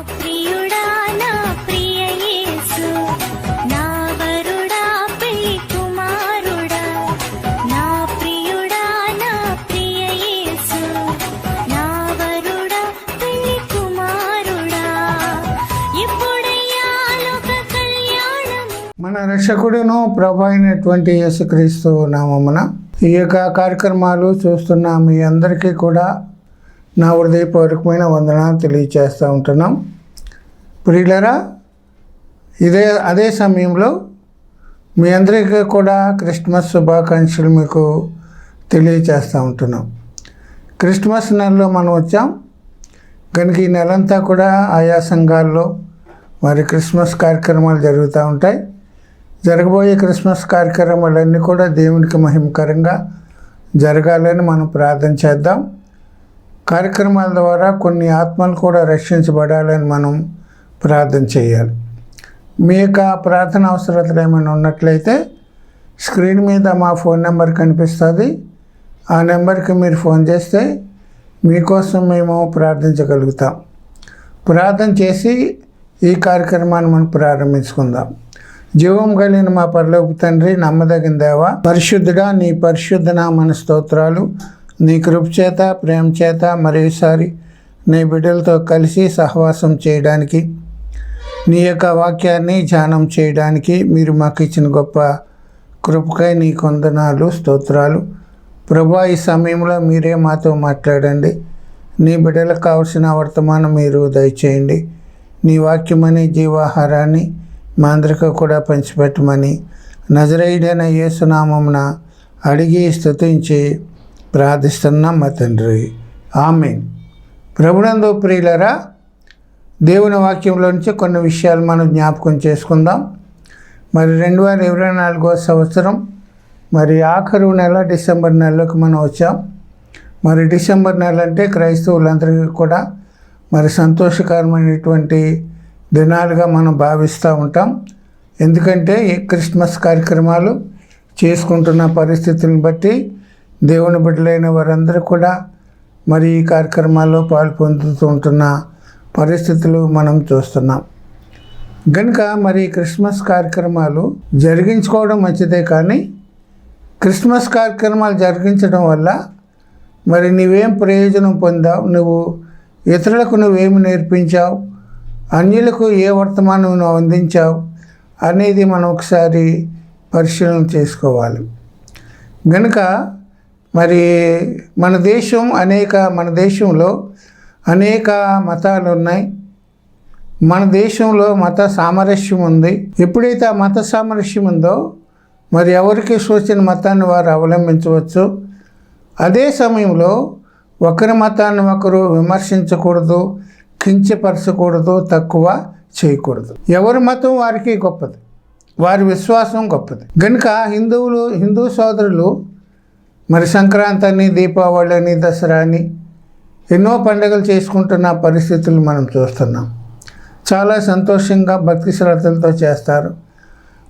ప్రియుడా నా ప్రియ యేసు, నా వరుడా పెళ్లి కుమారుడా, నా ప్రియుడా నా ప్రియ యేసు, నా వరుడా పెళ్లి కుమారుడా, ఎప్పుడయ్యా లోక కళ్యాణం. మన రక్షకుడును ప్రభు అయినటువంటి యేసుక్రీస్తు నామమున ఈ యొక్క కార్యక్రమాలు చూస్తున్న మీ అందరికీ కూడా నా హృదయపూర్వకమైన వందనాలు తెలియచేస్తూ ఉంటున్నాం. ప్రియులరా, అదే సమయంలో మీ అందరికీ కూడా క్రిస్మస్ శుభాకాంక్షలు మీకు తెలియచేస్తూ ఉంటున్నాం. క్రిస్మస్ నెలలో మనం వచ్చాం కనుక ఈ నెలంతా కూడా ఆయా సంఘాల్లో మరి క్రిస్మస్ కార్యక్రమాలు జరుగుతూ ఉంటాయి. జరగబోయే క్రిస్మస్ కార్యక్రమాలన్నీ కూడా దేవునికి మహిమకరంగా జరగాలని మనం ప్రార్థన చేద్దాం. కార్యక్రమాల ద్వారా కొన్ని ఆత్మలు కూడా రక్షించబడాలని మనం ప్రార్థన చేయాలి. మీ యొక్క ప్రార్థన అవసరతలు ఏమైనా ఉన్నట్లయితే స్క్రీన్ మీద మా ఫోన్ నెంబర్ కనిపిస్తుంది. ఆ నెంబర్కి మీరు ఫోన్ చేస్తే మీకోసం మేము ప్రార్థించగలుగుతాం. ప్రార్థన చేసి ఈ కార్యక్రమాన్ని మనం ప్రారంభించుకుందాం. జీవం కలిగిన మా పరలోకపు తండ్రి, నమ్మదగిన దేవ, పరిశుద్ధుడా, నీ పరిశుద్ధ నామన స్తోత్రాలు. నీ కృప చేత, ప్రేమ చేత మరోసారి నీ బిడ్డలతో కలిసి సహవాసం చేయడానికి, నీ యొక్క వాక్యాన్ని ధ్యానం చేయడానికి మీరు మాకు ఇచ్చిన గొప్ప కృపకై నీ వందనాలు, స్తోత్రాలు. ప్రభువా, ఈ సమయంలో మీరే మాతో మాట్లాడండి. నీ బిడ్డలకు కావలసిన వర్తమానం మీరు దయచేయండి. నీ వాక్యమని జీవాహారాన్ని మా అందరికీ కూడా పంచిపెట్టమని నజరేయుడైన యేసు నామమున అడిగి స్తుతించి ప్రార్థిస్తున్నాం మా తండ్రి, ఆమేన్. ప్రభునందు ప్రియులరా, దేవుని వాక్యంలో నుంచి కొన్ని విషయాలు మనం జ్ఞాపకం చేసుకుందాం. మరి 2024 సంవత్సరం మరి ఆఖరు నెల డిసెంబర్ నెలలోకి మనం వచ్చాం. మరి డిసెంబర్ నెల అంటే క్రైస్తవులందరికీ కూడా మరి సంతోషకరమైనటువంటి దినాలుగా మనం భావిస్తూ ఉంటాం. ఎందుకంటే ఈ క్రిస్మస్ కార్యక్రమాలు చేసుకుంటున్న పరిస్థితులను బట్టి దేవుని బిడ్డలైన వారందరూ కూడా మరి ఈ కార్యక్రమాల్లో పాల్పొందుతూ ఉంటున్న పరిస్థితులు మనం చూస్తున్నాం. కనుక మరి క్రిస్మస్ కార్యక్రమాలు జరిగించుకోవడం మంచిదే, కానీ క్రిస్మస్ కార్యక్రమాలు జరిగించడం వల్ల మరి నువ్వేం ప్రయోజనం పొందావు, నువ్వు ఇతరులకు నువ్వేమి నేర్పించావు, అన్యులకు ఏ వర్తమానం నువ్వు అందించావు అనేది మనం ఒకసారి పరిశీలన చేసుకోవాలి. కనుక మరి మన దేశంలో అనేక మతాలు ఉన్నాయి. మన దేశంలో మత సామరస్యం ఉంది. ఎప్పుడైతే ఆ మత సామరస్యం ఉందో మరి ఎవరికి సూచన మతాన్ని వారు అవలంబించవచ్చు. అదే సమయంలో ఒకరి మతాన్ని ఒకరు విమర్శించకూడదు, కించపరచకూడదు, తక్కువ చేయకూడదు. ఎవరి మతం వారికి గొప్పది, వారి విశ్వాసం గొప్పది. కనుక హిందూ సోదరులు మరి సంక్రాంతి అని, దీపావళి అని, దసరా అని ఎన్నో పండుగలు చేసుకుంటున్న పరిస్థితులు మనం చూస్తున్నాం. చాలా సంతోషంగా భక్తి శ్రద్ధలతో చేస్తారు.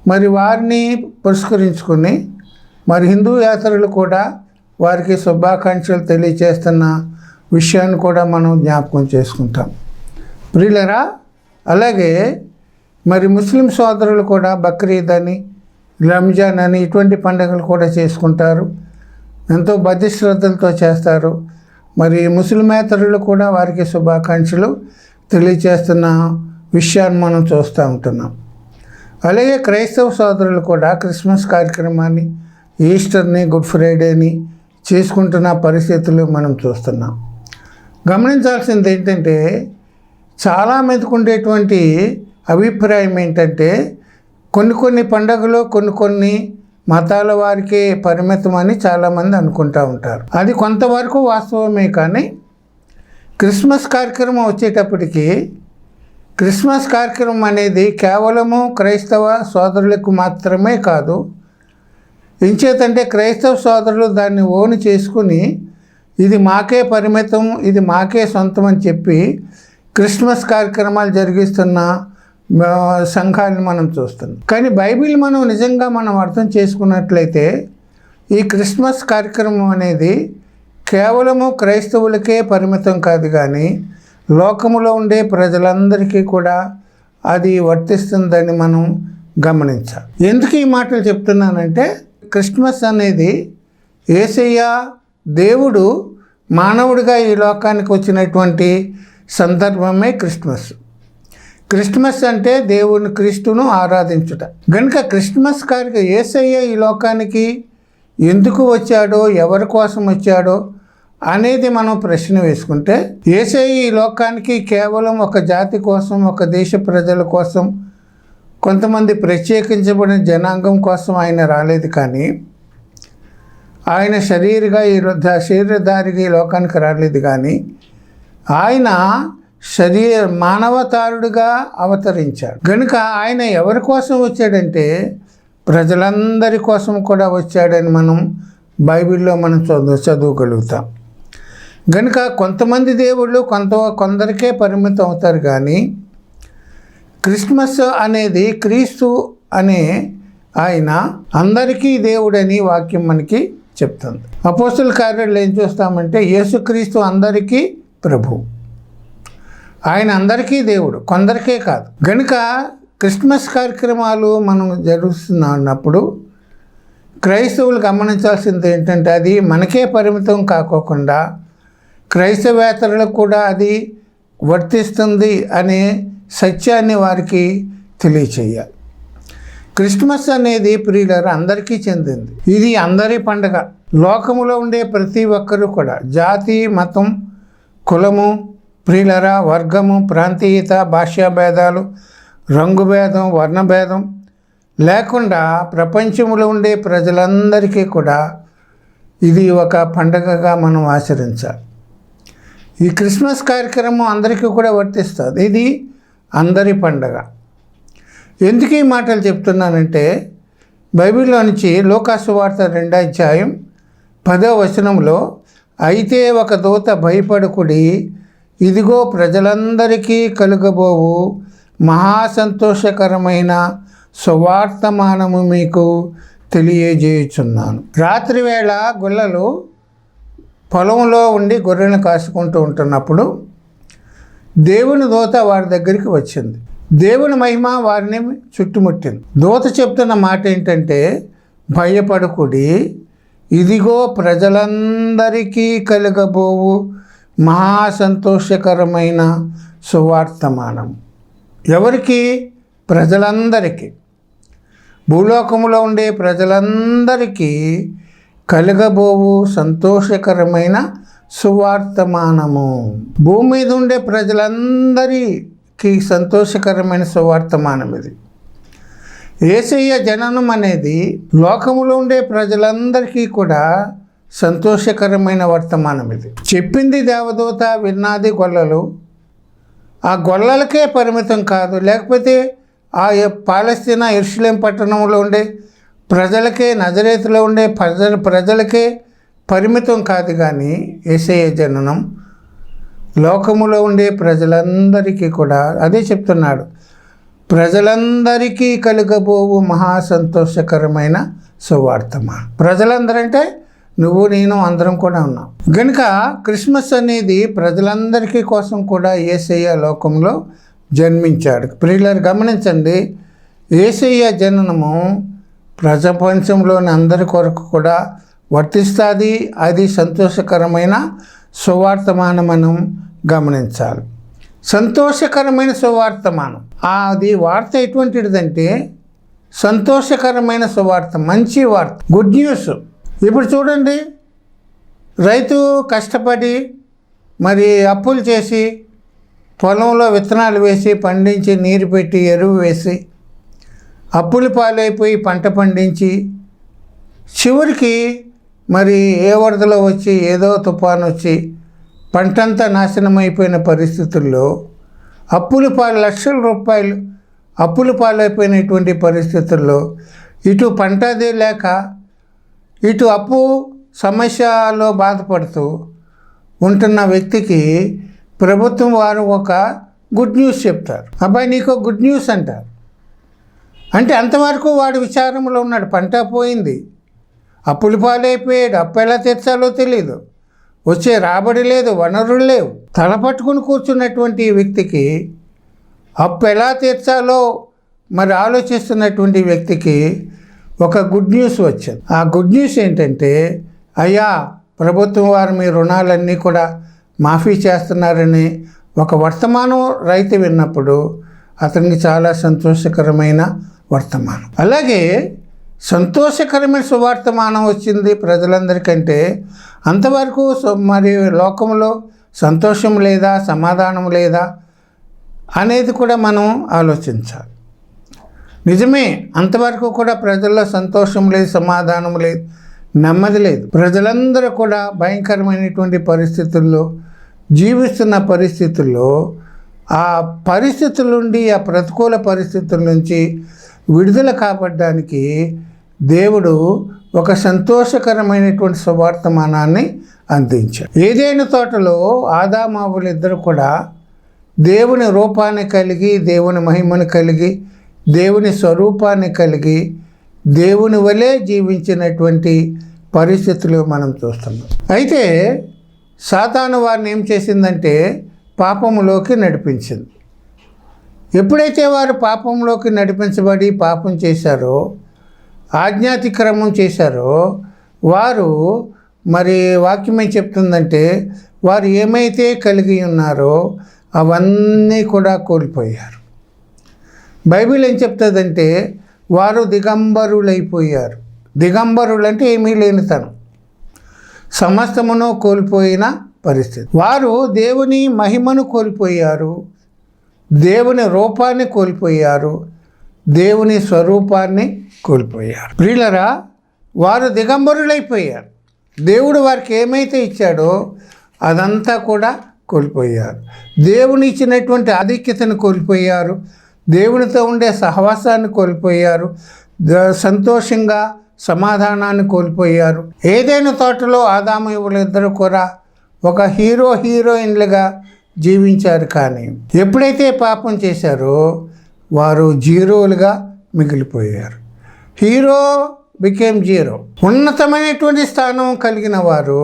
మరి వారిని పురస్కరించుకుని మరి హిందూ యాత్రలు కూడా వారికి శుభాకాంక్షలు తెలియజేస్తున్న విషయాన్ని కూడా మనం జ్ఞాపకం చేసుకుంటాం. ప్రియులరా, అలాగే మరి ముస్లిం సోదరులు కూడా బక్రీద్ అని, రంజాన్ అని ఇటువంటి పండుగలు కూడా చేసుకుంటారు. ఎంతో భక్తి శ్రద్ధలతో చేస్తారు. మరి ముస్లిమేతరులు కూడా వారికి శుభాకాంక్షలు తెలియజేస్తున్న విషయాన్ని మనం చూస్తూ ఉంటున్నాం. అలాగే క్రైస్తవ సోదరులు కూడా క్రిస్మస్ కార్యక్రమాన్ని, ఈస్టర్ని, గుడ్ ఫ్రైడేని చేసుకుంటున్న పరిస్థితులు మనం చూస్తున్నాం. గమనించాల్సింది ఏంటంటే, చాలామందికి ఉండేటువంటి అభిప్రాయం ఏంటంటే, కొన్ని పండుగలు కొన్ని మతాల వారికి పరిమితం అని చాలామంది అనుకుంటూ ఉంటారు. అది కొంతవరకు వాస్తవమే, కానీ క్రిస్మస్ కార్యక్రమం వచ్చేటప్పటికి క్రిస్మస్ కార్యక్రమం అనేది కేవలము క్రైస్తవ సోదరులకు మాత్రమే కాదు. ఎంచేతంటే క్రైస్తవ సోదరులు దాన్ని ఓన్ చేసుకుని ఇది మాకే పరిమితం, ఇది మాకే సొంతం అని చెప్పి క్రిస్మస్ కార్యక్రమాలు జరిగిస్తున్న సంఘాలను మనం చూస్తున్నాం. కానీ బైబిల్ నిజంగా మనం అర్థం చేసుకున్నట్లయితే ఈ క్రిస్మస్ కార్యక్రమం అనేది కేవలము క్రైస్తవులకే పరిమితం కాదు, కానీ లోకములో ఉండే ప్రజలందరికీ కూడా అది వర్తిస్తుందని మనం గమనించాలి. ఎందుకు ఈ మాటలు చెప్తున్నానంటే, క్రిస్మస్ అనేది యేసయ్య దేవుడు మానవుడిగా ఈ లోకానికి వచ్చినటువంటి సందర్భమే క్రిస్మస్. క్రిస్మస్ అంటే దేవుని క్రీస్తును ఆరాధించుట. కనుక క్రిస్మస్ కార్యక్రమం యేసయ్య ఈ లోకానికి ఎందుకు వచ్చాడో, ఎవరి కోసం వచ్చాడో అనేది మనం ప్రశ్న వేసుకుంటే, యేసయ్య ఈ లోకానికి కేవలం ఒక జాతి కోసం, ఒక దేశ ప్రజల కోసం, కొంతమంది ప్రత్యేకించబడిన జనాంగం కోసం ఆయన రాలేదు. కానీ ఆయన శరీరధారిగా ఈ లోకానికి రాలేదు. కానీ ఆయన మానవతారుడిగా అవతరించాడు. కనుక ఆయన ఎవరి కోసం వచ్చాడంటే ప్రజలందరి కోసం కూడా వచ్చాడని మనం బైబిల్లో మనం చదవగలుగుతాం. కనుక కొంతమంది దేవుళ్ళు కొందరికే పరిమితం అవుతారు. కానీ క్రిస్మస్ అనేది క్రీస్తు అనే ఆయన అందరికీ దేవుడని వాక్యం మనకి చెప్తుంది. అపోస్తుల కార్యాలు ఏం చూస్తామంటే, యేసుక్రీస్తు అందరికీ ప్రభు, ఆయన అందరికీ దేవుడు, కొందరికే కాదు. కనుక క్రిస్మస్ కార్యక్రమాలు మనం జరుగుతున్నప్పుడు క్రైస్తవులు గమనించాల్సింది ఏంటంటే, అది మనకే పరిమితం కాకోకుండా క్రైస్తవేతరులకు కూడా అది వర్తిస్తుంది అనే సత్యాన్ని వారికి తెలియచేయాలి. క్రిస్మస్ అనేది ప్రియులారా అందరికీ చెందింది. ఇది అందరి పండుగ. లోకములో ఉండే ప్రతి ఒక్కరూ కూడా జాతి, మతం, కులము, ప్రియులారా వర్గము, ప్రాంతీయత, భాషా భేదాలు, రంగు భేదం, వర్ణభేదం లేకుండా ప్రపంచంలో ఉండే ప్రజలందరికీ కూడా ఇది ఒక పండుగగా మనం ఆచరించాలి. ఈ క్రిస్మస్ కార్యక్రమం అందరికీ కూడా వర్తిస్తుంది. ఇది అందరి పండగ. ఎందుకు ఈ మాటలు చెప్తున్నానంటే, బైబిల్లో నుంచి లూకాసు సువార్త 2వ అధ్యాయం 10వ వచనంలో, అయితే ఒక దూత భయపడకుడి, ఇదిగో ప్రజలందరికీ కలుగబోవు మహాసంతోషకరమైన సువార్తమానము మీకు తెలియజేయుచున్నాను. రాత్రివేళ గొల్లలు పొలంలో ఉండి గొర్రెలను కాసుకుంటూ ఉంటున్నప్పుడు దేవుని దూత వారి దగ్గరికి వచ్చింది. దేవుని మహిమ వారిని చుట్టుముట్టింది. దూత చెప్తున్న మాట ఏంటంటే, భయపడకుడి, ఇదిగో ప్రజలందరికీ కలగబోవు మహాసంతోషకరమైన సువార్తమానం. ఎవరికి? ప్రజలందరికీ, భూలోకములో ఉండే ప్రజలందరికీ కలగబోవు సంతోషకరమైన సువార్తమానము. భూమి మీద ఉండే ప్రజలందరికీ సంతోషకరమైన సువార్తమానం ఇది. యేసయ్య జననం అనేది లోకములో ఉండే ప్రజలందరికీ కూడా సంతోషకరమైన వర్తమానం ఇది. చెప్పింది దేవదూత, విన్నది గొల్లలు. ఆ గొల్లలకే పరిమితం కాదు, లేకపోతే ఆ పాలస్తీనా యెరూషలేం పట్టణంలో ఉండే ప్రజలకే, నజరేతులో ఉండే ప్రజలకే పరిమితం కాదు. కానీ యేసయ్య జననం లోకములో ఉండే ప్రజలందరికీ కూడా అదే చెప్తున్నాడు. ప్రజలందరికీ కలుగబోవు మహాసంతోషకరమైన సువార్తమానం. ప్రజలందరంటే నువ్వు, నేను, అందరం కూడా ఉన్నాం. కనుక క్రిస్మస్ అనేది ప్రజలందరికీ కోసం కూడా యేసయ్య లోకంలో జన్మించాడు. ప్రియులారు గమనించండి, యేసయ్య జననము ప్రపంచంలోని అందరి కొరకు కూడా వర్తిస్తుంది. అది సంతోషకరమైన సువార్తమానం మనం గమనించాలి. సంతోషకరమైన సువార్తమానం, అది వార్త ఎటువంటిదంటే సంతోషకరమైన సువార్త, మంచి వార్త, గుడ్ న్యూస్. ఇప్పుడు చూడండి, రైతు కష్టపడి మరి అప్పులు చేసి పొలంలో విత్తనాలు వేసి పండించి నీరు పెట్టి ఎరువు వేసి అప్పులు పాలైపోయి పంట పండించి చివరికి మరి ఏ వరదలో వచ్చి ఏదో తుఫాను వచ్చి పంటంతా నాశనం అయిపోయిన పరిస్థితుల్లో లక్షల రూపాయలు అప్పులు పాలైపోయినటువంటి పరిస్థితుల్లో ఇటు పంటదే లేక ఇటు అప్పు సమస్యలో బాధపడుతూ ఉంటున్న వ్యక్తికి ప్రభుత్వం వారు ఒక గుడ్ న్యూస్ చెప్తారు. అబ్బాయి నీకు గుడ్ న్యూస్ అంటారు. అంటే అంతవరకు వాడు విచారంలో ఉన్నాడు. పంట పోయింది, అప్పులు పాలైపోయాడు, అప్పు ఎలా తెచ్చాలో తెలియదు, వచ్చే రాబడి లేదు, వనరులు లేవు. తల పట్టుకుని కూర్చున్నటువంటి ఈ వ్యక్తికి అప్పు ఎలా తీర్చాలో మరి ఆలోచిస్తున్నటువంటి వ్యక్తికి ఒక గుడ్ న్యూస్ వచ్చింది. ఆ గుడ్ న్యూస్ ఏంటంటే, అయ్యా ప్రభుత్వం వారు మీ రుణాలన్నీ కూడా మాఫీ చేస్తున్నారని ఒక వర్తమానం రైతు విన్నప్పుడు అతనికి చాలా సంతోషకరమైన వర్తమానం. అలాగే సంతోషకరమైన సువార్తమానం వచ్చింది ప్రజలందరికంటే అంతవరకు మరి లోకంలో సంతోషం లేదా, సమాధానం లేదా అనేది కూడా మనం ఆలోచించాలి. నిజమే, అంతవరకు కూడా ప్రజల్లో సంతోషం లేదు, సమాధానం లేదు, నెమ్మది లేదు. ప్రజలందరూ కూడా భయంకరమైనటువంటి పరిస్థితుల్లో జీవిస్తున్న పరిస్థితుల్లో ఆ పరిస్థితుల నుండి, ఆ ప్రతికూల పరిస్థితుల నుంచి విడుదల కాబడ్డానికి దేవుడు ఒక సంతోషకరమైనటువంటి సువార్తమానాన్ని అందించాడు. ఏదైనా తోటలో ఆదామావులు ఇద్దరు కూడా దేవుని రూపాన్ని కలిగి, దేవుని మహిమను కలిగి, దేవుని స్వరూపాన్ని కలిగి, దేవుని వలె జీవించినటువంటి పరిస్థితులు మనం చూస్తున్నాం. అయితే సాతాను వారిని ఏం చేసిందంటే పాపములోకి నడిపించింది. ఎప్పుడైతే వారు పాపంలోకి నడిపించబడి పాపం చేశారో, ఆజ్ఞాతిక్రమం చేశారో, వారు మరి వాక్యం ఏం చెప్తుందంటే వారు ఏమైతే కలిగి ఉన్నారో అవన్నీ కూడా కోల్పోయారు. బైబిల్ ఏం చెప్తుందంటే వారు దిగంబరులైపోయారు. దిగంబరులు అంటే ఏమీ లేనితనం, సమస్తమును కోల్పోయిన పరిస్థితి. వారు దేవుని మహిమను కోల్పోయారు, దేవుని రూపాన్ని కోల్పోయారు, దేవుని స్వరూపాన్ని కోల్పోయారు. ప్రియులరా, వారు దిగంబరులైపోయారు. దేవుడు వారికి ఏమైతే ఇచ్చాడో అదంతా కూడా కోల్పోయారు. దేవుని ఇచ్చినటువంటి ఆధిక్యతను కోల్పోయారు, దేవునితో ఉండే సహవాసాన్ని కోల్పోయారు, సంతోషంగా సమాధానాన్ని కోల్పోయారు. ఏదైనా తోటలో ఆదాము ఇద్దరు కూడా ఒక హీరోయిన్లుగా జీవించారు. కానీ ఎప్పుడైతే పాపం చేశారో వారు జీరోలుగా మిగిలిపోయారు. Hero became zero. ఉన్నతమైనటువంటి స్థానం కలిగిన వారు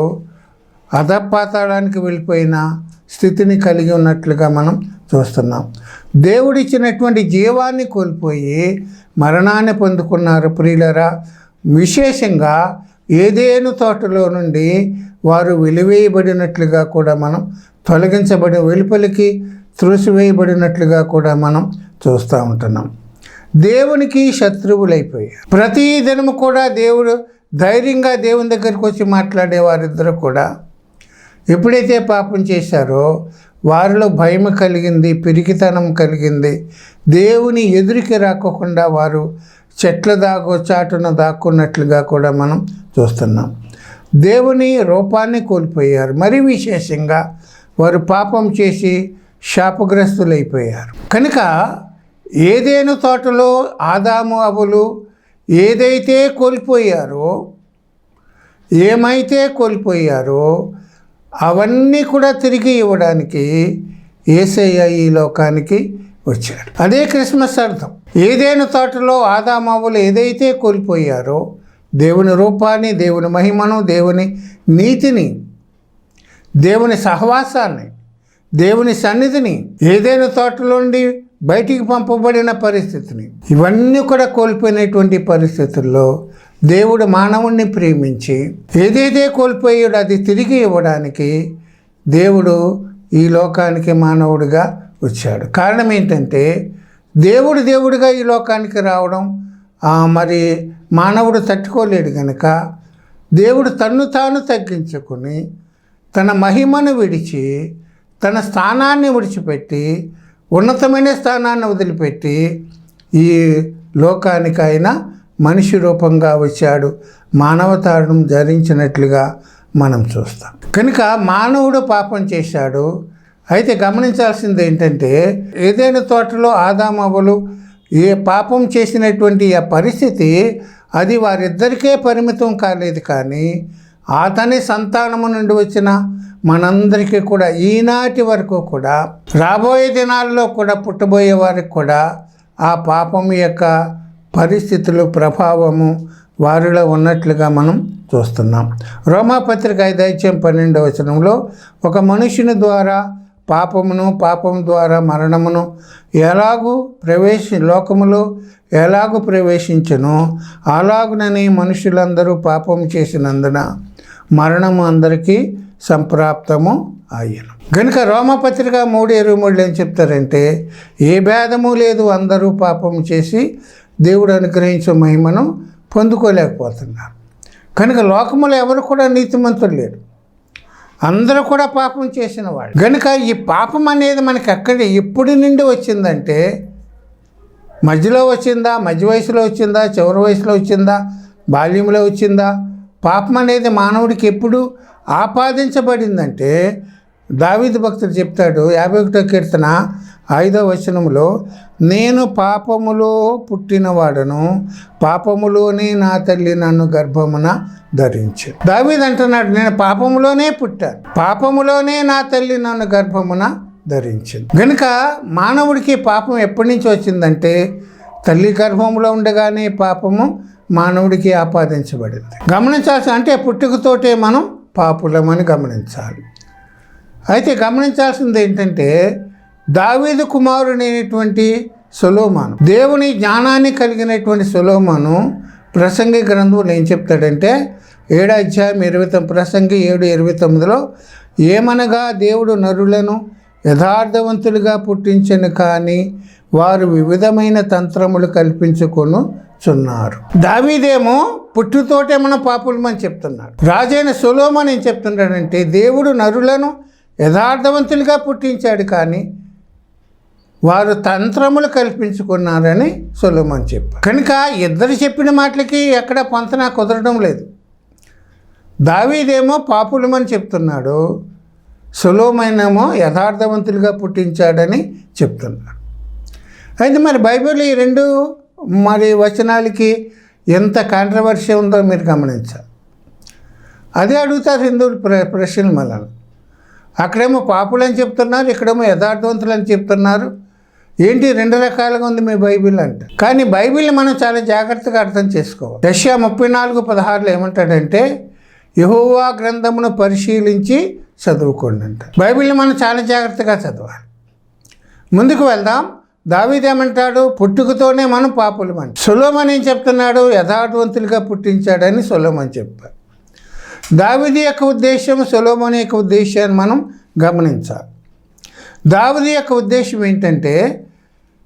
అధపాతాళానికి వెళ్ళిపోయిన స్థితిని కలిగి ఉన్నట్లుగా మనం చూస్తున్నాం. దేవుడిచ్చినటువంటి జీవాన్ని కోల్పోయి మరణాన్ని పొందుకున్నారు. ప్రియులరా, విశేషంగా ఏదేను తోటలో నుండి వారు వెలివేయబడినట్లుగా కూడా మనం తొలగించబడి వెలుపలికి త్రోసివేయబడినట్లుగా కూడా మనం చూస్తూ ఉంటున్నాం. దేవునికి శత్రువులైపోయారు. ప్రతి దినము కూడా దేవుడు ధైర్యంగా దేవుని దగ్గరికి వచ్చి మాట్లాడే వారిద్దరూ కూడా ఎప్పుడైతే పాపం చేశారో వారిలో భయం కలిగింది, పిరికితనం కలిగింది. దేవుని ఎదురికి రాకోకుండా వారు చెట్ల చాటున దాక్కున్నట్లుగా కూడా మనం చూస్తున్నాం. దేవుని రూపాన్ని కోల్పోయారు. మరి విశేషంగా వారు పాపం చేసి శాపగ్రస్తులైపోయారు. కనుక ఏదేను తోటలో ఆదాము అవ్వలు ఏదైతే కోల్పోయారో, ఏమైతే కోల్పోయారో అవన్నీ కూడా తిరిగి ఇవ్వడానికి యేసయ్య ఈ లోకానికి వచ్చాడు. అదే క్రిస్మస్ అర్థం. ఏదైనా తోటలో ఆదాము అవ్వలు ఏదైతే కోల్పోయారో దేవుని రూపాన్ని, దేవుని మహిమను, దేవుని నీతిని, దేవుని సహవాసాన్ని, దేవుని సన్నిధిని, ఏదైనా తోటలోండి బయటికి పంపబడిన పరిస్థితిని, ఇవన్నీ కూడా కోల్పోయినటువంటి పరిస్థితుల్లో దేవుడు మానవుణ్ణి ప్రేమించి ఏదైతే కోల్పోయాడో అది తిరిగి ఇవ్వడానికి దేవుడు ఈ లోకానికి మానవుడిగా వచ్చాడు. కారణం ఏంటంటే దేవుడిగా ఈ లోకానికి రావడం మరి మానవుడు తట్టుకోలేడు కనుక దేవుడు తన్ను తాను తగ్గించుకొని తన మహిమను విడిచి తన స్థానాన్ని విడిచిపెట్టి ఉన్నతమైన స్థానాన్ని వదిలిపెట్టి ఈ లోకానికి ఆయన మనిషి రూపంగా వచ్చాడు. మానవతారం ధరించినట్లుగా మనం చూస్తాం. కనుక మానవుడు పాపం చేశాడు. అయితే గమనించాల్సింది ఏంటంటే ఏదైనా తోటలో ఆదాము అవ్వలు ఏ పాపం చేసినటువంటి ఆ పరిస్థితి అది వారిద్దరికే పరిమితం కాలేదు, కానీ అతని సంతానము నుండి వచ్చిన మనందరికీ కూడా ఈనాటి వరకు కూడా రాబోయే దినాల్లో కూడా పుట్టబోయే వారికి కూడా ఆ పాపం యొక్క పరిస్థితులు ప్రభావము వారిలో ఉన్నట్లుగా మనం చూస్తున్నాం. రోమాపత్రిక 5:12 ఒక మనుషుని ద్వారా పాపమును, పాపం ద్వారా మరణమును లోకములో ఎలాగూ ప్రవేశించునో అలాగునని మనుషులందరూ పాపం చేసినందున మరణము అందరికీ సంప్రాప్తము అయ్యను. కనుక రోమపత్రిక 3:23 ఏం చెప్తారంటే, ఏ భేదము లేదు, అందరూ పాపం చేసి దేవుడు అనుగ్రహించే మహిమను పొందుకోలేకపోతున్నారు. కనుక లోకములో ఎవరు కూడా నీతిమంతులు లేరు, అందరూ కూడా పాపం చేసిన వాళ్ళు. కనుక ఈ పాపం అనేది మనకి ఎప్పటి నుండి వచ్చిందంటే, మధ్యలో వచ్చిందా, మధ్య వయసులో వచ్చిందా, చివరి వయసులో వచ్చిందా, బాల్యంలో వచ్చిందా? పాపం అనేది మానవుడికి ఎప్పుడు ఆపాదించబడిందంటే, దావీదు భక్తుడు చెప్తాడు 51వ కీర్తన 5వ నేను పాపములో పుట్టినవాడను, పాపములోనే నా తల్లి నన్ను గర్భమున ధరించి. దావీదు అంటున్నాడు, నేను పాపములోనే పుట్టాను, పాపములోనే నా తల్లి నన్ను గర్భమున ధరించింది. కనుక మానవుడికి పాపం ఎప్పటి నుంచి వచ్చిందంటే, తల్లి గర్భంలో ఉండగానే పాపము మానవుడికి ఆపాదించబడింది. గమనించాల్సి అంటే పుట్టుకతోటే మనం పాపులమని గమనించాలి. అయితే గమనించాల్సింది ఏంటంటే, దావీదు కుమారుడైనటువంటి సొలొమోను, దేవుని జ్ఞానాన్ని కలిగినటువంటి సొలొమోను ప్రసంగి గ్రంథంలో ఏం చెప్తాడంటే, 7:29 ప్రసంగి 7:29 ఏమనగా దేవుడు నరులను యథార్థవంతులుగా పుట్టించను కానీ వారు వివిధమైన తంత్రములు కల్పించుకొనుచున్నారు. దావీదేమో పుట్టుతోటే మనం పాపులమని చెప్తున్నాడు. రాజైన సొలొమోను ఏం చెప్తున్నాడంటే, దేవుడు నరులను యథార్థవంతులుగా పుట్టించాడు కానీ వారు తంత్రములు కల్పించుకున్నారని సొలొమోను చెప్పారు. కనుక ఇద్దరు చెప్పిన మాటలకి ఎక్కడ పొంతన కుదరడం లేదు. దావీదేమో పాపులమని చెప్తున్నాడు, సొలొమోనేమో యథార్థవంతులుగా పుట్టించాడని చెప్తున్నాడు. అయితే మరి బైబిల్ ఈ రెండు వచనాలకి ఎంత కాంట్రవర్సీ ఉందో మీరు గమనించాలి. అదే అడుగుతారు హిందువులు ప్రశ్నలు మళ్ళీ. అక్కడేమో పాపులని చెప్తున్నారు, ఇక్కడేమో యథార్థవంతులు అని చెప్తున్నారు. ఏంటి రెండు రకాలుగా ఉంది మీ బైబిల్ అంటే? కానీ బైబిల్ని మనం చాలా జాగ్రత్తగా అర్థం చేసుకోవాలి. యెషయా 34:16 ఏమంటాడంటే, యెహోవా గ్రంథమును పరిశీలించి చదువుకోండి అంట. బైబిల్ని మనం చాలా జాగ్రత్తగా చదవాలి. ముందుకు వెళ్దాం. దావీదు ఏమంటాడు, పుట్టుకతోనే మనం పాపులమని. సొలొమోను ఏం చెప్తున్నాడు, యథార్థవంతులుగా పుట్టించాడని సొలొమోను చెప్పాడు. దావీదు యొక్క ఉద్దేశం, సొలొమోను యొక్క ఉద్దేశాన్ని మనం గమనించాలి. దావీదు యొక్క ఉద్దేశం ఏంటంటే,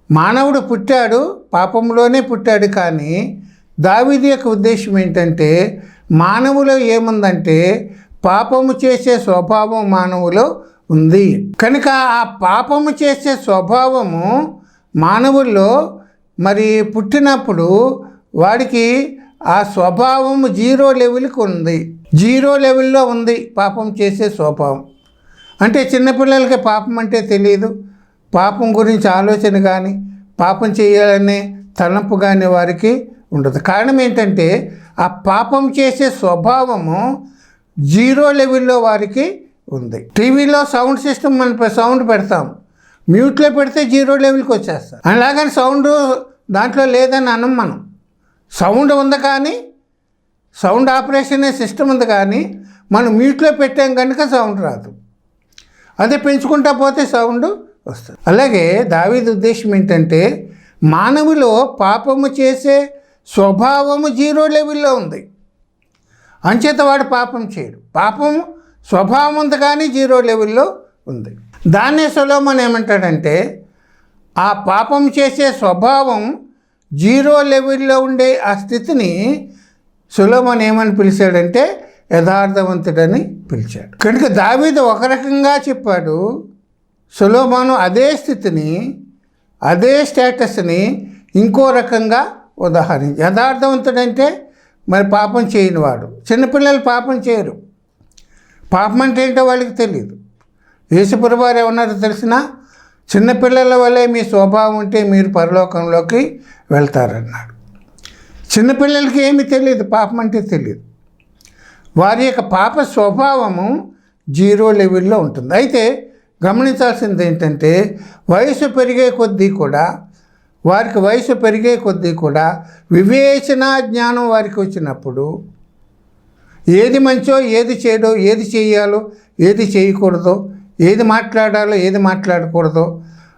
మానవుడు పుట్టాడు, పాపంలోనే పుట్టాడు. కానీ దావీదు యొక్క ఉద్దేశం ఏంటంటే, మానవులో ఏముందంటే పాపము చేసే స్వభావం మానవులో ఉంది. కనుక ఆ పాపము చేసే స్వభావము మానవుల్లో మరి పుట్టినప్పుడు వాడికి ఆ స్వభావం 0 లెవెల్కి ఉంది. 0 లెవెల్లో ఉంది పాపం చేసే స్వభావం. అంటే చిన్నపిల్లలకి పాపం అంటే తెలియదు, పాపం గురించి ఆలోచన కానీ పాపం చేయాలనే తలంపు కానీ వారికి ఉండదు. కారణం ఏంటంటే ఆ పాపం చేసే స్వభావము 0 లెవెల్లో వారికి ఉంది. టీవీలో సౌండ్ సిస్టమ్ మనం సౌండ్ పెడతాం, మ్యూట్లో పెడితే 0 లెవెల్కి వచ్చేస్తాం. అలాగని సౌండ్ దాంట్లో లేదని అనం మనం. సౌండ్ ఉంది కానీ, సౌండ్ ఆపరేషన్ సిస్టమ్ ఉంది కానీ మనం మ్యూట్లో పెట్టాం కనుక సౌండ్ రాదు. అదే పెంచుకుంటా పోతే సౌండ్ వస్తుంది. అలాగే దావీదు ఉద్దేశం ఏంటంటే, మానవులో పాపము చేసే స్వభావము 0 లెవెల్లో ఉంది. అంచేత వాడు పాపం చేయడు. పాపం స్వభావం ఉంది కానీ 0 లెవెల్లో ఉంది. దాన్నే సొలొమోను ఏమంటాడంటే, ఆ పాపం చేసే స్వభావం 0 లెవెల్లో ఉండే ఆ స్థితిని సొలొమోను ఏమని పిలిచాడంటే యథార్థవంతుడని పిలిచాడు. కనుక దావీదు ఒక రకంగా చెప్పాడు, సొలొమోను అదే స్థితిని, అదే స్టేటస్ని ఇంకో రకంగా ఉదాహరించి. యథార్థవంతుడంటే మరి పాపం చేయనివాడు. చిన్నపిల్లలు పాపం చేయరు. పాపం అంటే ఏంటో వాళ్ళకి తెలియదు. యేసుప్రభువు వారు ఏమన్నారో తెలిసిన, చిన్నపిల్లల వల్లే మీ స్వభావం ఉంటే మీరు పరలోకంలోకి వెళ్తారన్నాడు. చిన్నపిల్లలకి ఏమీ తెలియదు, పాపం అంటే తెలియదు. వారి యొక్క పాప స్వభావము 0 లెవెల్లో ఉంటుంది. అయితే గమనించాల్సింది ఏంటంటే, వయసు పెరిగే కొద్దీ కూడా, వారికి వయసు పెరిగే కొద్దీ కూడా వివేచన జ్ఞానం వారికి వచ్చినప్పుడు ఏది మంచో ఏది చెడో, ఏది చేయాలో ఏది చేయకూడదో, ఏది మాట్లాడాలో ఏది మాట్లాడకూడదో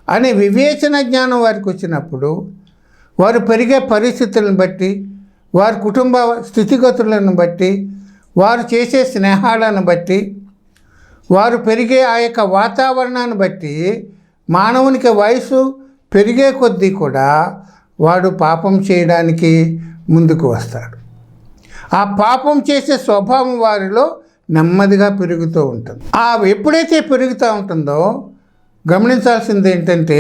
అనే వివేచన జ్ఞానం వారికి వచ్చినప్పుడు, వారు పెరిగే పరిస్థితులను బట్టి, వారి కుటుంబ స్థితిగతులను బట్టి, వారు చేసే స్నేహాలను బట్టి, వారు పెరిగే ఆ యొక్క వాతావరణాన్ని బట్టి మానవునికి వయసు పెరిగే కొద్దీ కూడా వాడు పాపం చేయడానికి ముందుకు వస్తాడు. ఆ పాపం చేసే స్వభావం వారిలో నెమ్మదిగా పెరుగుతూ ఉంటుంది. ఎప్పుడైతే పెరుగుతూ ఉంటుందో గమనించాల్సింది ఏంటంటే,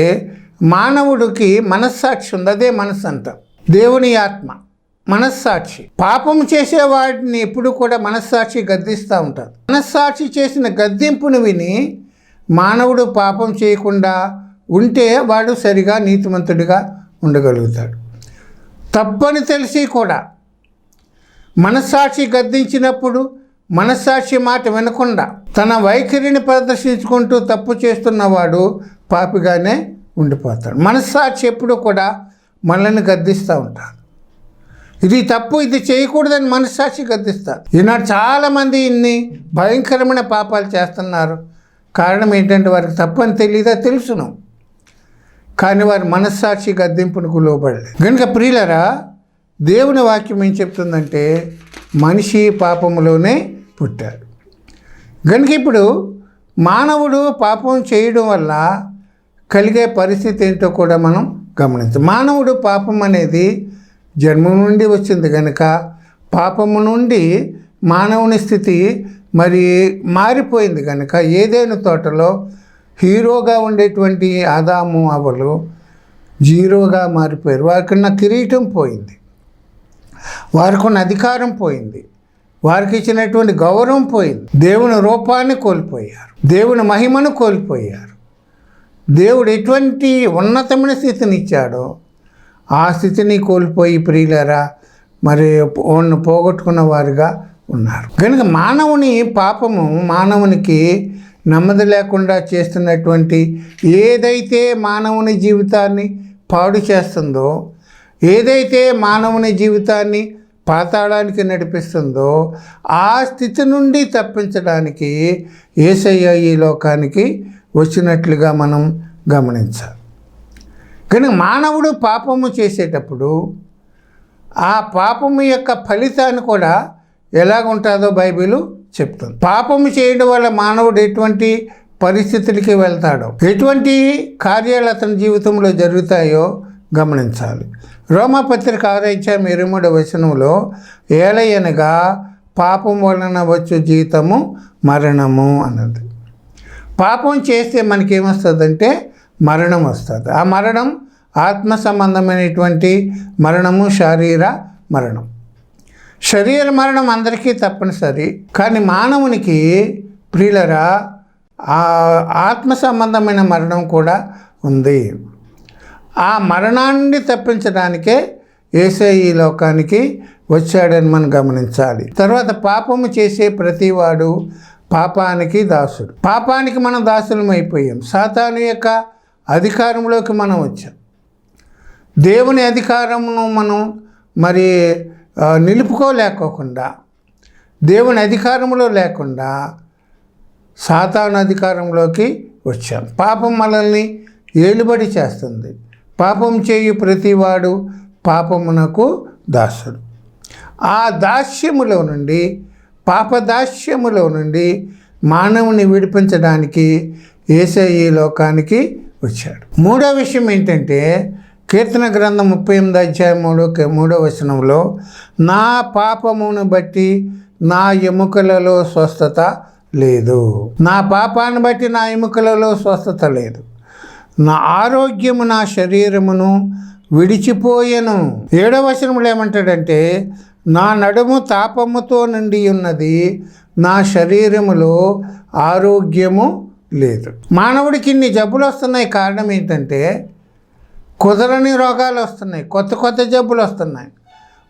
మానవుడికి మనస్సాక్షి ఉంది. అదే మనస్సు అంటాం, దేవుని ఆత్మ మనస్సాక్షి. పాపం చేసేవాడిని ఎప్పుడు కూడా మనస్సాక్షి గద్దిస్తూ ఉంటారు. మనస్సాక్షి చేసిన గద్దింపును విని మానవుడు పాపం చేయకుండా ఉంటే వాడు సరిగా నీతిమంతుడిగా ఉండగలుగుతాడు. తప్పని తెలిసి కూడా మనస్సాక్షి గద్దించినప్పుడు మనస్సాక్షి మాట వినకుండా తన వైఖరిని ప్రదర్శించుకుంటూ తప్పు చేస్తున్నవాడు పాపిగానే ఉండిపోతాడు. మనస్సాక్షి ఎప్పుడు కూడా మనల్ని గద్దిస్తూ ఉంటాడు. ఇది తప్పు, ఇది చేయకూడదని మనస్సాక్షి గద్దిస్తారు. ఈనాడు చాలామంది ఇన్ని భయంకరమైన పాపాలు చేస్తున్నారు. కారణం ఏంటంటే వారికి తప్పని తెలియదా, తెలుసును, కానీ వారి మనస్సాక్షి గద్దింపునకు లోబడలేదు. కనుక ప్రియులరా, దేవుని వాక్యం ఏం చెప్తుందంటే మనిషి పాపములోనే పుట్టాడు. కనుక ఇప్పుడు మానవుడు పాపం చేయడం వల్ల కలిగే పరిస్థితి ఏంటో కూడా మనం గమనించాం. మానవుడు పాపం అనేది జన్మ నుండి వచ్చింది కనుక పాపము నుండి మానవుని స్థితి మరి మారిపోయింది కనుక ఏదైనా తోటలో హీరోగా ఉండేటువంటి ఆదాము అవ్వలు జీరోగా మారిపోయారు. వారికి ఉన్న కిరీటం పోయింది, వారికి ఉన్న అధికారం పోయింది, వారికి ఇచ్చినటువంటి గౌరవం పోయింది, దేవుని రూపాన్ని కోల్పోయారు, దేవుని మహిమను కోల్పోయారు. దేవుడు ఎటువంటి ఉన్నతమైన స్థితిని ఇచ్చాడో ఆ స్థితిని కోల్పోయి ప్రియులరా మరి పోగొట్టుకున్న వారుగా ఉన్నారు. కనుక మానవుని పాపము మానవునికి నెమ్మది లేకుండా చేస్తున్నటువంటి ఏదైతే మానవుని జీవితాన్ని పాడు చేస్తుందో, ఏదైతే మానవుని జీవితాన్ని పాతాళానికి నడిపిస్తుందో ఆ స్థితి నుండి తప్పించడానికి యేసయ్య ఈ లోకానికి వచ్చినట్లుగా మనం గమనించాలి. కానీ మానవుడు పాపము చేసేటప్పుడు ఆ పాపము యొక్క ఫలితాన్ని కూడా ఎలాగుంటుందో బైబిల్ చెప్తుంది. పాపము చేయడం వల్ల మానవుడు ఎటువంటి పరిస్థితులకి వెళ్తాడో, ఎటువంటి కార్యాలు అతని జీవితంలో జరుగుతాయో గమనించాలి. రోమాపత్రిక 6:23 ఏలయనగా పాపం వలన వచ్చు జీతము మరణము అన్నది. పాపం చేస్తే మనకేమొస్తుందంటే మరణం వస్తుంది. ఆ మరణం ఆత్మ సంబంధమైనటువంటి మరణము, శారీర మరణం. శరీర మరణం అందరికీ తప్పనిసరి, కానీ మానవునికి ప్రియులరా ఆత్మ సంబంధమైన మరణం కూడా ఉంది. ఆ మరణాన్ని తప్పించడానికే యేసయ్య ఈ లోకానికి వచ్చాడని మనం గమనించాలి. తర్వాత పాపము చేసే ప్రతివాడు పాపానికి దాసుడు. పాపానికి మనం దాసులం అయిపోయాం. సాతాను యొక్క అధికారంలోకి మనం వచ్చాం. దేవుని అధికారమును మనం మరి నిలుపుకోలేకోకుండా, దేవుని అధికారంలో లేకుండా సాతాను అధికారంలోకి వచ్చాం. పాపం మనల్ని ఏలుబడి చేస్తుంది. పాపం చేయు ప్రతివాడు పాపమునకు దాసుడు. ఆ దాస్యములో నుండి, పాపదాస్యములో నుండి మానవుని విడిపించడానికి యేసయ్య ఈ లోకానికి వచ్చాడు. మూడో విషయం ఏంటంటే కీర్తన గ్రంథం 38:3 నా పాపమును బట్టి నా ఎముకలలో స్వస్థత లేదు. నా పాపాన్ని బట్టి నా ఎముకలలో స్వస్థత లేదు. నా ఆరోగ్యము నా శరీరమును విడిచిపోయెను. 7వ ఏమంటాడంటే నా నడుము తాపముతో నిండి ఉన్నది, నా శరీరములో ఆరోగ్యము లేదు. మానవుడికి ఇన్ని జబ్బులు వస్తున్నాయి. కారణం ఏంటంటే కుదరని రోగాలు వస్తున్నాయి, కొత్త కొత్త జబ్బులు వస్తున్నాయి,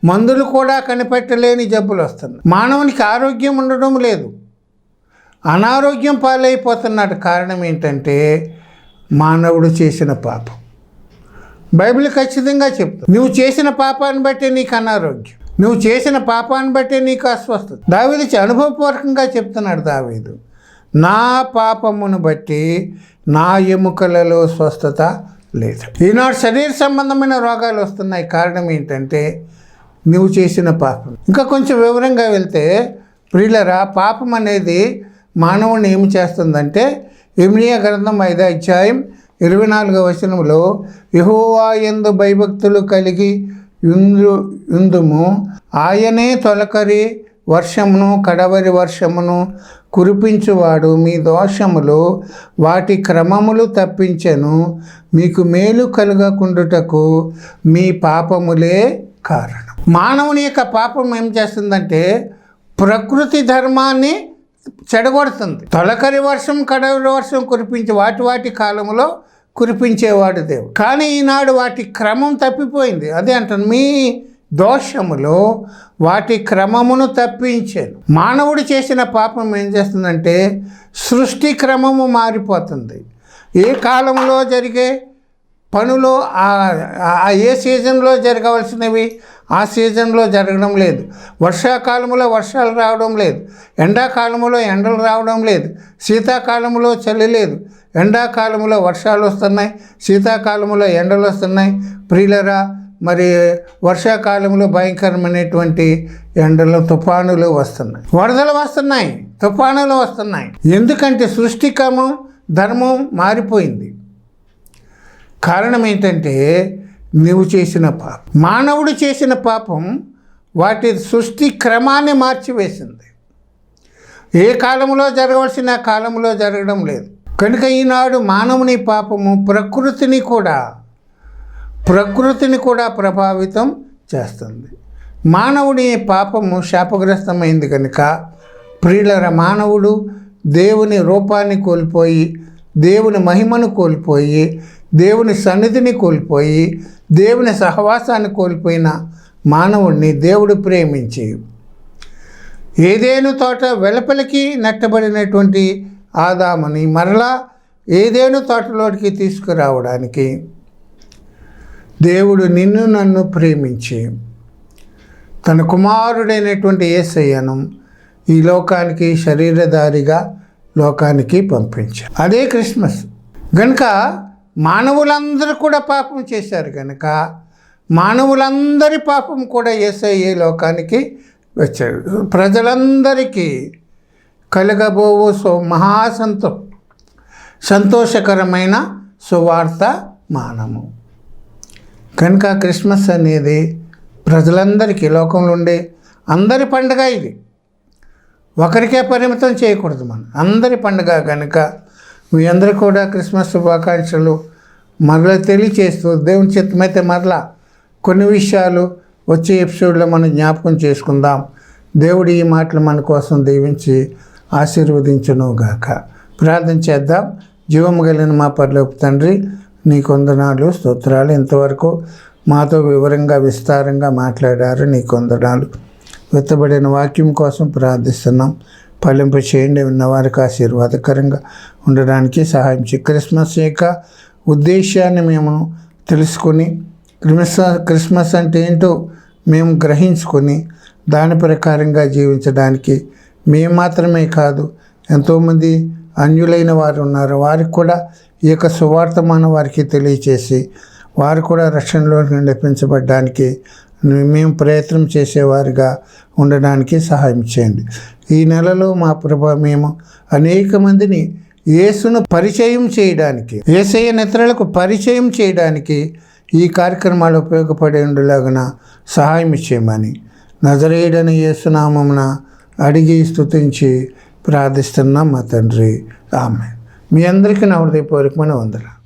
మందులు కూడా కనిపెట్టలేని జబ్బులు వస్తున్నాయి. మానవునికి ఆరోగ్యం ఉండడం లేదు, అనారోగ్యం పాలైపోతున్నాడు. కారణం ఏంటంటే మానవుడు చేసిన పాపం. బైబిల్ ఖచ్చితంగా చెప్తుంది, నువ్వు చేసిన పాపాన్ని బట్టి నీకు అనారోగ్యం, నువ్వు చేసిన పాపాన్ని బట్టే నీకు అస్వస్థత. దావీదు అనుభవపూర్వకంగా చెప్తున్నాడు దావీదు, నా పాపమును బట్టి నా ఎముకలలో స్వస్థత లేదు. ఈనాడు శరీర సంబంధమైన రోగాలు వస్తున్నాయి. కారణం ఏంటంటే నువ్వు చేసిన పాపం. ఇంకా కొంచెం వివరంగా వెళ్తే ప్రియులరా, పాపం అనేది మానవుని ఏమి చేస్తుందంటే ఇర్మియా గ్రంథం 5వ అధ్యాయం 24వ వచనంలో, యెహోవా యందు భయభక్తులు కలిగి యుందుము, ఆయనే తొలకరి వర్షమును కడవరి వర్షమును కురిపించువాడు, మీ దోషములు వాటి క్రమములు తప్పించెను, మీకు మేలు కలుగకుండుటకు మీ పాపములే కారణం. మానవుని యొక్క పాపం ఏం చేస్తుందంటే ప్రకృతి ధర్మాన్ని చెడగొడుతుంది. తొలకరి వర్షం కడవరి వర్షం కురిపించి వాటి కాలంలో కురిపించేవాడు దేవుడు. కానీ ఈనాడు వాటి క్రమం తప్పిపోయింది. అదే అంటాను, మీ దోషములు వాటి క్రమమును తప్పించాను. మానవుడు చేసిన పాపం ఏం చేస్తుందంటే సృష్టి క్రమము మారిపోతుంది. ఏ కాలంలో జరిగే పనులు ఏ సీజన్లో జరగవలసినవి ఆ సీజన్లో జరగడం లేదు. వర్షాకాలంలో వర్షాలు రావడం లేదు, ఎండాకాలంలో ఎండలు రావడం లేదు, శీతాకాలంలో చలి లేదు, ఎండాకాలంలో వర్షాలు వస్తున్నాయి, శీతాకాలంలో ఎండలు వస్తున్నాయి. ప్రియులరా, మరి వర్షాకాలంలో భయంకరమైనటువంటి ఎండలు తుఫానులు వస్తున్నాయి, వరదలు వస్తున్నాయి, తుఫానులు వస్తున్నాయి. ఎందుకంటే సృష్టికము ధర్మం మారిపోయింది. కారణం ఏంటంటే నువ్వు చేసిన పాపం. మానవుడు చేసిన పాపం వాటి సృష్టి క్రమాన్ని మార్చివేసింది. ఏ కాలంలో జరగవలసిన కాలంలో జరగడం లేదు. కనుక ఈనాడు మానవుని పాపము ప్రకృతిని కూడా ప్రభావితం చేస్తుంది. మానవుని పాపము శాపగ్రస్తమైంది కనుక ప్రియులర, మానవుడు దేవుని రూపాన్ని కోల్పోయి, దేవుని మహిమను కోల్పోయి, దేవుని సన్నిధిని కోల్పోయి, దేవుని సహవాసాన్ని కోల్పోయిన మానవుడిని దేవుడు ప్రేమించి ఏదేను తోట వెలుపలికి నెట్టబడినటువంటి ఆదాముని మరలా ఏదేను తోటలోకి తీసుకురావడానికి దేవుడు నిన్ను నన్ను ప్రేమించి తన కుమారుడైనటువంటి యేసయ్యను ఈ లోకానికి శరీరధారిగా లోకానికి పంపించారు. అదే క్రిస్మస్. కనుక మానవులందరూ కూడా పాపం చేశారు కనుక మానవులందరి పాపం కూడా యేసయ్య లోకానికి వచ్చాడు. ప్రజలందరికీ కలగబోవు సంతోషకరమైన సువార్త మానము. కనుక క్రిస్మస్ అనేది ప్రజలందరికీ, లోకంలో ఉండే అందరి పండుగ. ఇది ఒకరికే పరిమితం చేయకూడదు, మనం అందరి పండుగ. కనుక మీ అందరూ కూడా క్రిస్మస్ శుభాకాంక్షలు మరలా తెలియచేస్తూ, దేవుని చిత్తమైతే మరలా కొన్ని విషయాలు వచ్చే ఎపిసోడ్లో మనం జ్ఞాపకం చేసుకుందాం. దేవుడు ఈ మాటలు మన కోసం దీవించి ఆశీర్వదించునుగాక. ప్రార్థన చేద్దాం. జీవము కలిగిన మా పరలోక తండ్రి, నీకు వందనాలు, స్తోత్రాలు. ఇంతవరకు మాతో వివరంగా విస్తారంగా మాట్లాడారు, నీకు వందనాలు. వెత్తబడిన వాక్యం కోసం ప్రార్థిస్తున్నాం. ఫలింప చేయండి, ఉన్నవారికి ఆశీర్వాదకరంగా ఉండడానికి సహాయం చేయి. క్రిస్మస్ యొక్క ఉద్దేశాన్ని మేము తెలుసుకొని, క్రిస్మస్ అంటే ఏంటో మేము గ్రహించుకొని దాని ప్రకారంగా జీవించడానికి మేము మాత్రమే కాదు, ఎంతోమంది అన్యులైన వారు ఉన్నారు, వారికి కూడా ఈ యొక్క సువార్తమాన వారికి తెలియచేసి వారు కూడా రక్షణలో నడిపించబడడానికి మేము ప్రయత్నం చేసేవారిగా ఉండడానికి సహాయం చేయండి. ఈ నెలలో మా ప్రభా మేము అనేక మందిని యేసును పరిచయం చేయడానికి, యేసయ్య ఇతరులకు పరిచయం చేయడానికి ఈ కార్యక్రమాలు ఉపయోగపడేలాగున సహాయం చేయమని నజరేయుడైన యేసునామమున అడిగి స్తుతించి ప్రార్థిస్తున్నాం మా తండ్రి. ఆమేన్. మీ అందరికీ నా హృదయపూర్వకమైన వందనాలు.